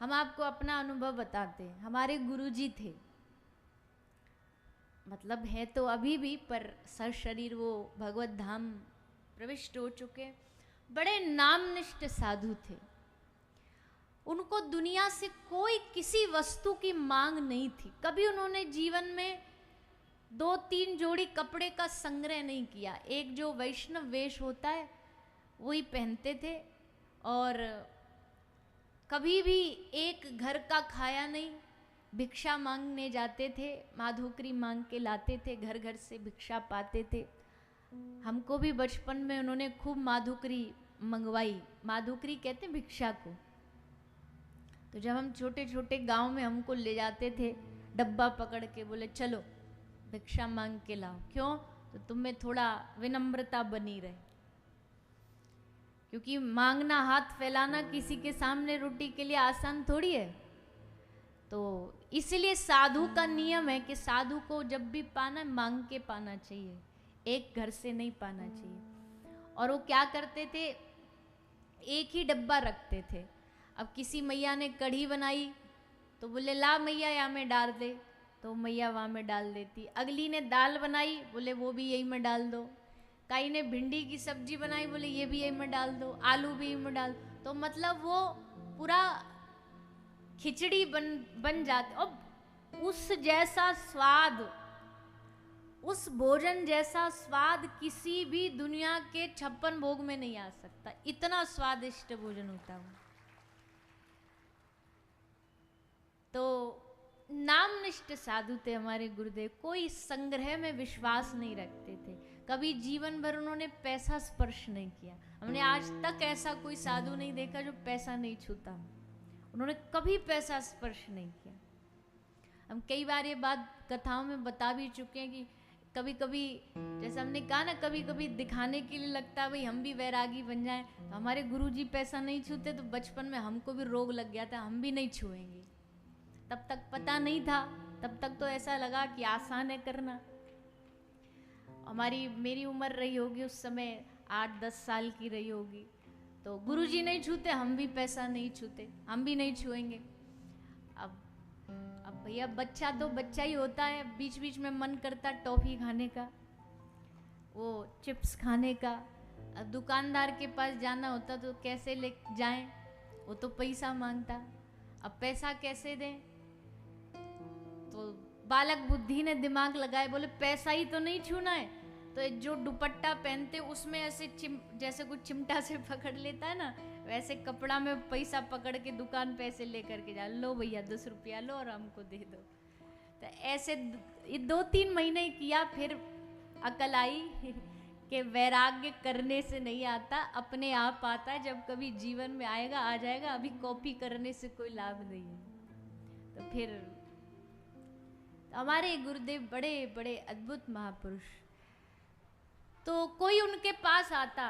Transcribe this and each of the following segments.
हम आपको अपना अनुभव बताते हैं। हमारे गुरुजी थे, मतलब है तो अभी भी, पर सशरीर वो भगवत धाम प्रविष्ट हो चुके। बड़े नामनिष्ठ साधु थे। उनको दुनिया से कोई किसी वस्तु की मांग नहीं थी। कभी उन्होंने जीवन में 2-3 जोड़ी कपड़े का संग्रह नहीं किया। एक जो वैष्णव वेश होता है वही पहनते थे, और कभी भी एक घर का खाया नहीं। भिक्षा मांगने जाते थे, माधोकरी मांग के लाते थे, घर घर से भिक्षा पाते थे। हमको भी बचपन में उन्होंने खूब माधोकरी मंगवाई। माधोकरी कहते हैं भिक्षा को। तो जब हम छोटे छोटे गांव में हमको ले जाते थे डब्बा पकड़ के, बोले चलो भिक्षा मांग के लाओ। क्यों? तो तुम में थोड़ा विनम्रता बनी रहे, क्योंकि मांगना, हाथ फैलाना किसी के सामने रोटी के लिए आसान थोड़ी है। तो इसलिए साधु का नियम है कि साधु को जब भी पाना मांग के पाना चाहिए, एक घर से नहीं पाना चाहिए। और वो क्या करते थे, एक ही डब्बा रखते थे। अब किसी मैया ने कढ़ी बनाई तो बोले ला मैया यहाँ में डाल दे, तो मैया वहाँ में डाल देती। अगली ने दाल बनाई, बोले वो भी यही में डाल दो। कई ने भिंडी की सब्जी बनाई, बोले ये भी यही में डाल दो, आलू भी यही में डाल। तो मतलब वो पूरा खिचड़ी बन जाती। और उस जैसा स्वाद, उस भोजन जैसा स्वाद किसी भी दुनिया के 56 भोग में नहीं आ सकता। इतना स्वादिष्ट भोजन होता है। तो नामनिष्ठ साधु थे हमारे गुरुदेव। कोई संग्रह में विश्वास नहीं रखते थे। कभी जीवन भर उन्होंने पैसा स्पर्श नहीं किया। हमने आज तक ऐसा कोई साधु नहीं देखा जो पैसा नहीं छूता। उन्होंने कभी पैसा स्पर्श नहीं किया। हम कई बार ये बात कथाओं में बता भी चुके हैं कि कभी कभी, जैसे हमने कहा ना, कभी कभी दिखाने के लिए लगता है भाई हम भी वैरागी बन जाएं। तो हमारे गुरुजी पैसा नहीं छूते, तो बचपन में हमको भी रोग लग गया था, हम भी नहीं छुएंगे। तब तक पता नहीं था, तब तक तो ऐसा लगा कि आसान है करना। मेरी उम्र रही होगी उस समय 8-10 साल की रही होगी। तो गुरुजी नहीं छूते, हम भी पैसा नहीं छूते, हम भी नहीं छुएंगे। अब भैया बच्चा तो बच्चा ही होता है। बीच बीच में मन करता टॉफी खाने का, वो चिप्स खाने का। अब दुकानदार के पास जाना होता तो कैसे ले जाएं, वो तो पैसा मांगता। अब पैसा कैसे दें? तो बालक बुद्धि ने दिमाग लगाए, बोले पैसा ही तो नहीं छूना है, तो जो दुपट्टा पहनते उसमें ऐसे जैसे कुछ चिमटा से पकड़ लेता है ना, वैसे कपड़ा में पैसा पकड़ के दुकान पे ऐसे लेकर के जा, लो भैया 10 रुपया लो और हमको दे दो। तो ऐसे 2-3 महीने किया, फिर अकल आई कि वैराग्य करने से नहीं आता, अपने आप आता है। जब कभी जीवन में आएगा आ जाएगा, अभी कॉपी करने से कोई लाभ नहीं है। तो फिर हमारे गुरुदेव बड़े बड़े अद्भुत महापुरुष। तो कोई उनके पास आता,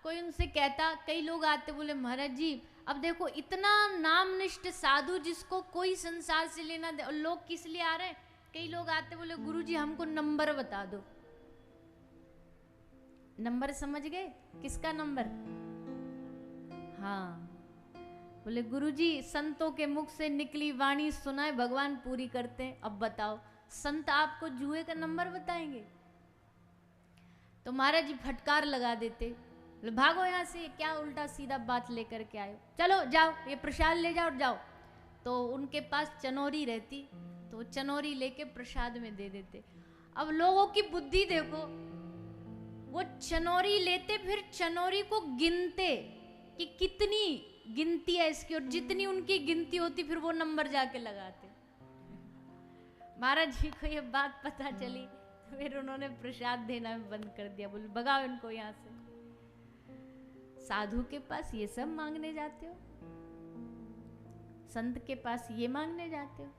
कोई उनसे कहता, कई लोग आते, बोले महाराज जी अब देखो इतना नामनिष्ठ साधु जिसको कोई संसार से लेना दे, और लोग किस लिए आ रहे हैं? कई लोग आते, बोले गुरुजी हमको नंबर बता दो। नंबर समझ गए? किसका नंबर? हाँ, बोले गुरुजी संतों के मुख से निकली वाणी सुनाए भगवान पूरी करते हैं। अब बताओ, संत आपको जुए का नंबर बताएंगे? तो महाराज जी फटकार लगा देते, बोले भागो यहाँ से, क्या उल्टा सीधा बात लेकर के आए, चलो जाओ ये प्रसाद ले जाओ और जाओ। तो उनके पास चनौरी रहती, तो चनौरी लेके प्रसाद में दे देते। अब लोगों की बुद्धि देखो, वो चनौरी लेते, फिर चनौरी को गिनते कि कितनी गिनती है इसकी, और जितनी उनकी गिनती होती फिर वो नंबर जाके लगाते। महाराज जी को ये बात पता चली, फिर उन्होंने प्रसाद देना बंद कर दिया। बोले भगाओ इनको यहाँ से। साधु के पास ये सब मांगने जाते हो, संत के पास ये मांगने जाते हो?